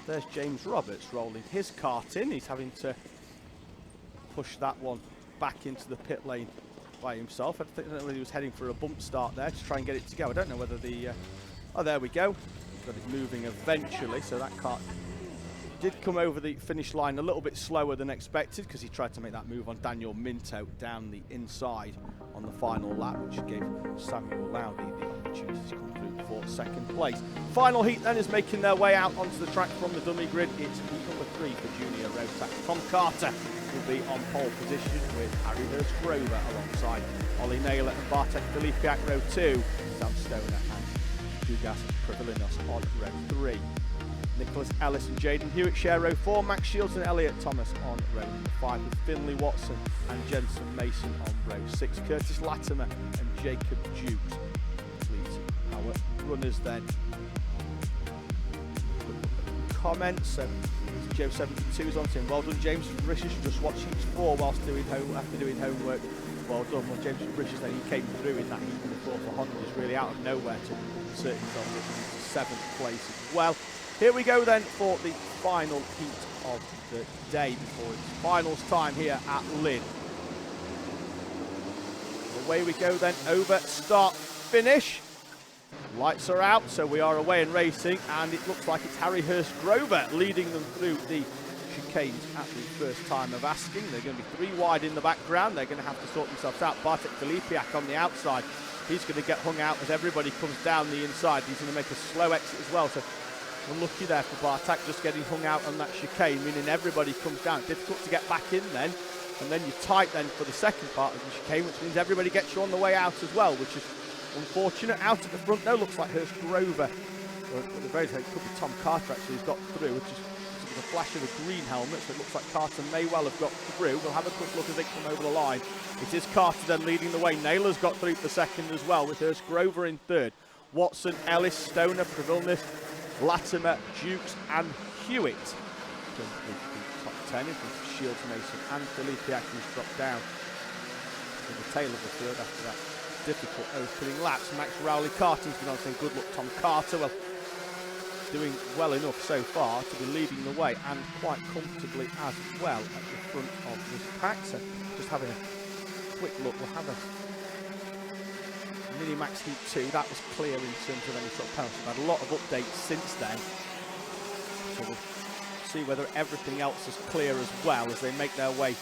there's James Roberts rolling his kart in. He's having to push that one back into the pit lane by himself. I think he was heading for a bump start there to try and get it to go. I don't know whether the... oh, there we go. Got it moving eventually, so that kart did come over the finish line a little bit slower than expected because he tried to make that move on Daniel Minto down the inside on the final lap, which gave Samuel Lowdy the opportunity to come through for second place. Final heat then is making their way out onto the track from the dummy grid. It's heat number 3 for Junior Rotax. Tom Carter will be on pole position with Harry Hurst-Grover alongside Ollie Naylor and Bartek Filipiak row 2, Sam Stoner and Dugas Previlinos on row 3. Nicholas Ellis and Jaden Hewitt share row 4, Max Shields and Elliot Thomas on row 5 with Finley Watson and Jensen Mason on row 6. Curtis Latimer and Jacob Jukes complete our runners then. Comments, Joe 72 is on to him. Well done, James Richards, just watching sport whilst doing after doing homework. Well done. Well, James Richards then, he came through in that heat before for Honda, was really out of nowhere to insert himself into 7th place as well. Here we go then for the final heat of the day before it's finals time here at Lydd. Away we go then, over, start, finish. Lights are out, so we are away and racing, and it looks like it's Harry Hurst-Grover leading them through the chicanes at the first time of asking. They're going to be 3 wide in the background. They're going to have to sort themselves out. Bartek Filipiak on the outside. He's going to get hung out as everybody comes down the inside. He's going to make a slow exit as well. So unlucky there for Bartek, just getting hung out on that chicane, meaning everybody comes down. Difficult to get back in then. And then you're tight then for the second part of the chicane, which means everybody gets you on the way out as well, which is unfortunate. Out at the front now looks like Hurst-Grover. At the very end, it could be Tom Carter actually who's got through, which is a flash of a green helmet, so it looks like Carter may well have got through. We'll have a quick look as they come over the line. It is Carter then leading the way. Naylor's got through for second as well, with Hurst-Grover in third. Watson, Ellis, Stoner, Previlnis, Latimer, Jukes and Hewitt. The top 10 is Shields, Mason and Filipiak, who's dropped down to the tail of the field after that difficult opening laps. Max Rowley-Carton's been on saying good luck Tom Carter. Well, doing well enough so far to be leading the way and quite comfortably as well at the front of this pack. So just having a quick look, we'll have a Mini-Max Heat 2, that was clear in terms of any sort of penalty. We've had a lot of updates since then, so we'll see whether everything else is clear as well as they make their way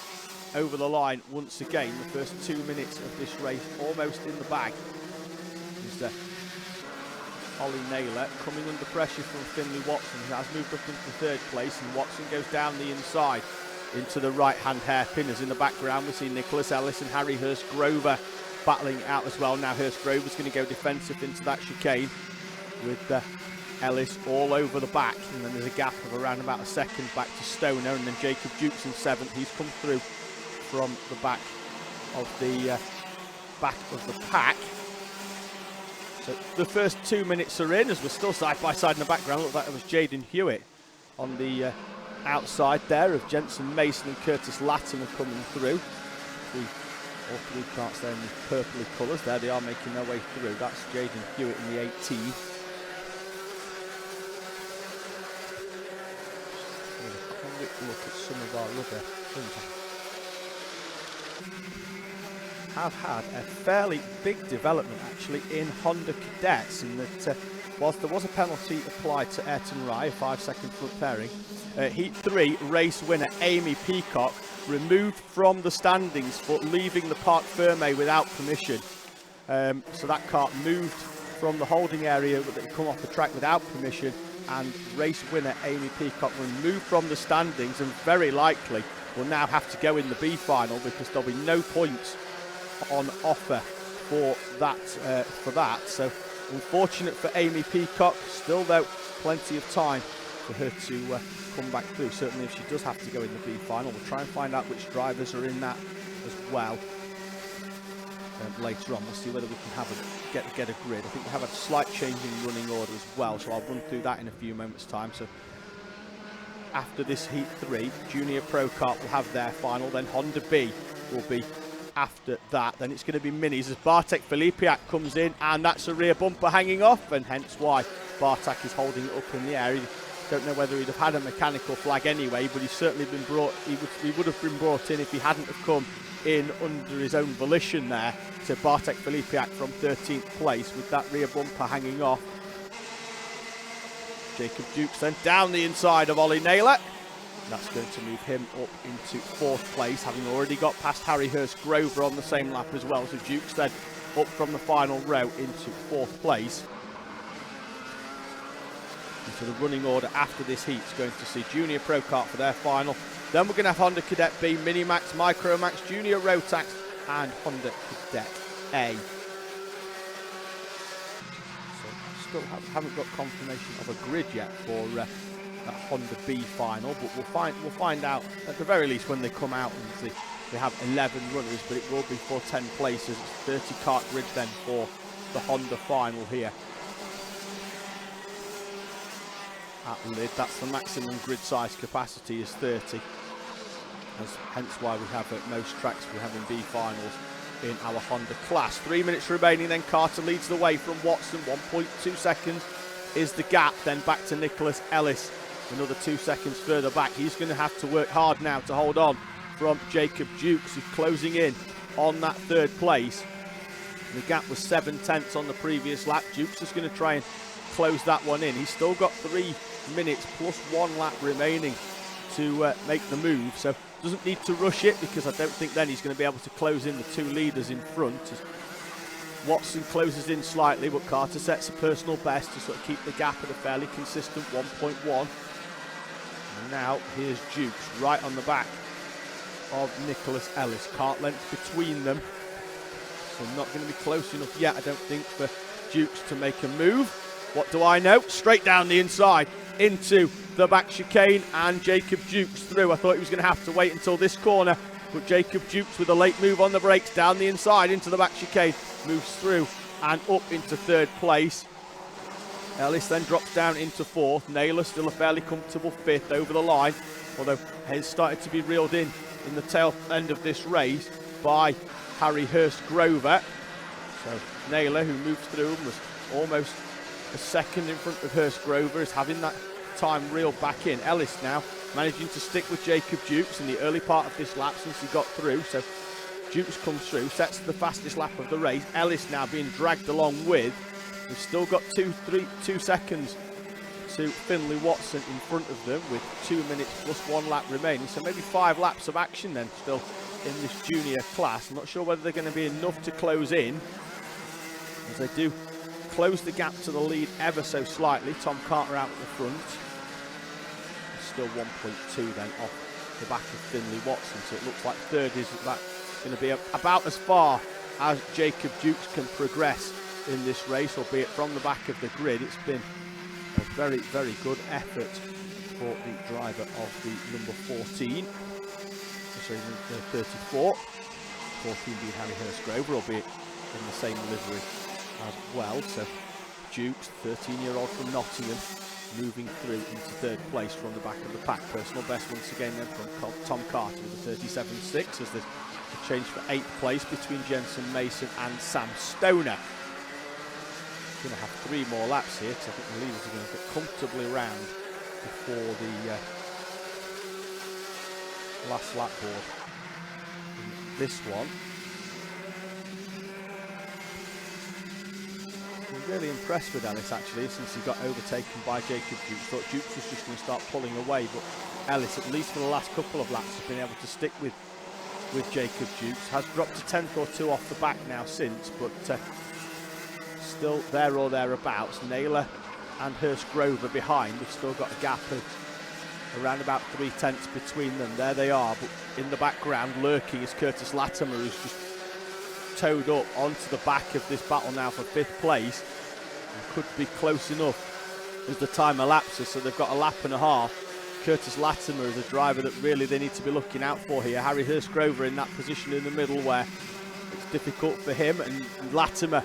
over the line once again. The first 2 minutes of this race almost in the bag. Is Ollie Naylor coming under pressure from Finley Watson, who has moved up into third place, and Watson goes down the inside into the right-hand hairpin. As in the background we see Nicholas Ellis and Harry Hurst-Grover battling out as well. Now Hurst-Grover's going to go defensive into that chicane with Ellis all over the back, and then there's a gap of around about a second back to Stoner, and then Jacob Jukes in 7th. He's come through from the back of the pack. So the first 2 minutes are in, as we're still side by side in the background. Looked like it was Jaden Hewitt on the outside there of Jensen Mason and Curtis Latimer coming through. All 3 carts there in the purpley colours. There they are making their way through. That's Jaden Hewitt in the 18. A quick look at some of our other things. Have had a fairly big development actually in Honda Cadets, in that whilst there was a penalty applied to Ayrton Rye, a 5-second front pairing, Heat 3 race winner Amy Peacock removed from the standings for leaving the Parc Fermé without permission. So that kart moved from the holding area that had come off the track without permission, and race winner Amy Peacock removed from the standings, and very likely will now have to go in the B final because there'll be no points on offer for that. So unfortunate for Amy Peacock. Still though, plenty of time for her to come back through. Certainly if she does have to go in the B final, we'll try and find out which drivers are in that as well later on. We'll see whether we can have get a grid. I think we have a slight change in running order as well, so I'll run through that in a few moments time. So after this Heat 3, Junior Pro Kart will have their final, then Honda B will be after that. Then it's going to be minis as Bartek Filipiak comes in, and that's a rear bumper hanging off, and hence why Bartek is holding it up in the air. Don't know whether he'd have had a mechanical flag anyway, but he's certainly been brought. He would have been brought in if he hadn't have come in under his own volition there. So Bartek Filipiak from 13th place with that rear bumper hanging off. Jacob Dukes then down the inside of Ollie Naylor. That's going to move him up into 4th place, having already got past Harry Hurst-Grover on the same lap as well. So Dukes then up from the final row into 4th place. So the running order after this heat is going to see Junior Pro Kart for their final. Then we're going to have Honda Cadet B, Minimax, Micromax, Junior Rotax and Honda Cadet A. So still haven't got confirmation of a grid yet for that Honda B final, but we'll find out at the very least when they come out and see. They have 11 runners, but it will be for 10 places. It's 30 kart grid then for the Honda final here at Lydd. That's the maximum grid size capacity is 30. Hence why we have at most tracks we're having B finals in our Honda class. 3 minutes remaining, then Carter leads the way from Watson. 1.2 seconds is the gap. Then back to Nicholas Ellis. Another 2 seconds further back. He's going to have to work hard now to hold on from Jacob Dukes, who's closing in on that 3rd place. The gap was 7/10 on the previous lap. Dukes is going to try and close that one in. He's still got 3 minutes plus 1 lap remaining to make the move, so doesn't need to rush it, because I don't think then he's going to be able to close in the 2 leaders in front. Watson closes in slightly, but Carter sets a personal best to sort of keep the gap at a fairly consistent 1.1. And now here's Dukes right on the back of Nicholas Ellis. Kart length between them, so not going to be close enough yet, I don't think, for Dukes to make a move. What do I know? Straight down the inside into the back chicane, and Jacob Dukes through. I thought he was going to have to wait until this corner, but Jacob Dukes with a late move on the brakes down the inside into the back chicane, moves through and up into 3rd place. Ellis then drops down into 4th. Naylor still a fairly comfortable 5th over the line, although has started to be reeled in the tail end of this race by Harry Hurst-Grover. So Naylor, who moved through and was almost a second in front of Hurst-Grover, is having that time reeled back in. Ellis now managing to stick with Jacob Dukes in the early part of this lap since he got through. So Dukes comes through, sets the fastest lap of the race. Ellis now being dragged along with. We've still got 2 seconds to Finlay Watson in front of them with 2 minutes plus 1 lap remaining. So maybe 5 laps of action then still in this junior class. I'm not sure whether they're going to be enough to close in, as they do close the gap to the lead ever so slightly. Tom Carter out at the front. Still 1.2 then off the back of Finlay Watson. So it looks like 3rd is going to be about as far as Jacob Dukes can progress in this race, albeit from the back of the grid. It's been a very, very good effort for the driver of the number 14. Sorry, the 34. 14 being Harry Hurst-Grover, albeit in the same livery as well. So Dukes, 13-year-old from Nottingham, moving through into 3rd place from the back of the pack. Personal best once again then from Tom Carter with a 37.6, as there's a change for 8th place between Jensen Mason and Sam Stoner. Going to have 3 more laps here, because I think the leaders are going to get comfortably around before the last lap board in this one. I'm really impressed with Ellis actually, since he got overtaken by Jacob Dukes. Thought Dukes was just going to start pulling away, but Ellis, at least for the last couple of laps, has been able to stick with Jacob Dukes. Has dropped a 10th or 2 off the back now since, but still there or thereabouts. Naylor and Hurst-Grover behind. We've still got a gap of around about 3/10 between them. There they are, but in the background lurking is Curtis Latimer, who's just towed up onto the back of this battle now for 5th place, and could be close enough as the time elapses. So they've got a lap and a half. Curtis Latimer is a driver that really they need to be looking out for here. Harry Hurst-Grover in that position in the middle where it's difficult for him, and Latimer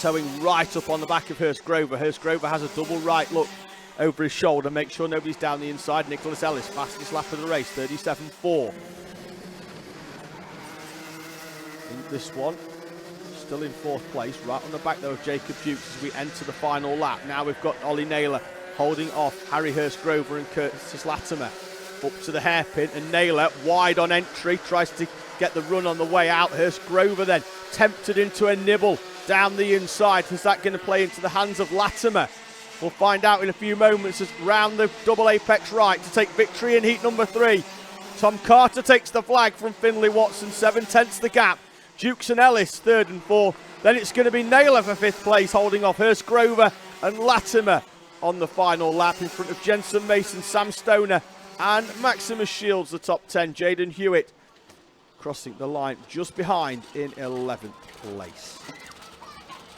towing right up on the back of Hurst-Grover. Hurst-Grover has a double right look over his shoulder, make sure nobody's down the inside. Nicholas Ellis, fastest lap of the race, 37.4. In this one, still in 4th place, right on the back though of Jacob Dukes as we enter the final lap. Now we've got Ollie Naylor holding off Harry Hurst-Grover and Curtis Latimer. Up to the hairpin, and Naylor wide on entry, tries to get the run on the way out. Hurst-Grover then tempted into a nibble down the inside. Is that going to play into the hands of Latimer? We'll find out in a few moments as round the double apex right to take victory in heat number 3. Tom Carter takes the flag from Finlay Watson, 7/10 the gap. Dukes and Ellis 3rd and 4th. Then it's going to be Naylor for 5th place, holding off Hurst-Grover and Latimer on the final lap in front of Jensen Mason, Sam Stoner and Maximus Shields, the top 10. Jaden Hewitt crossing the line just behind in 11th place.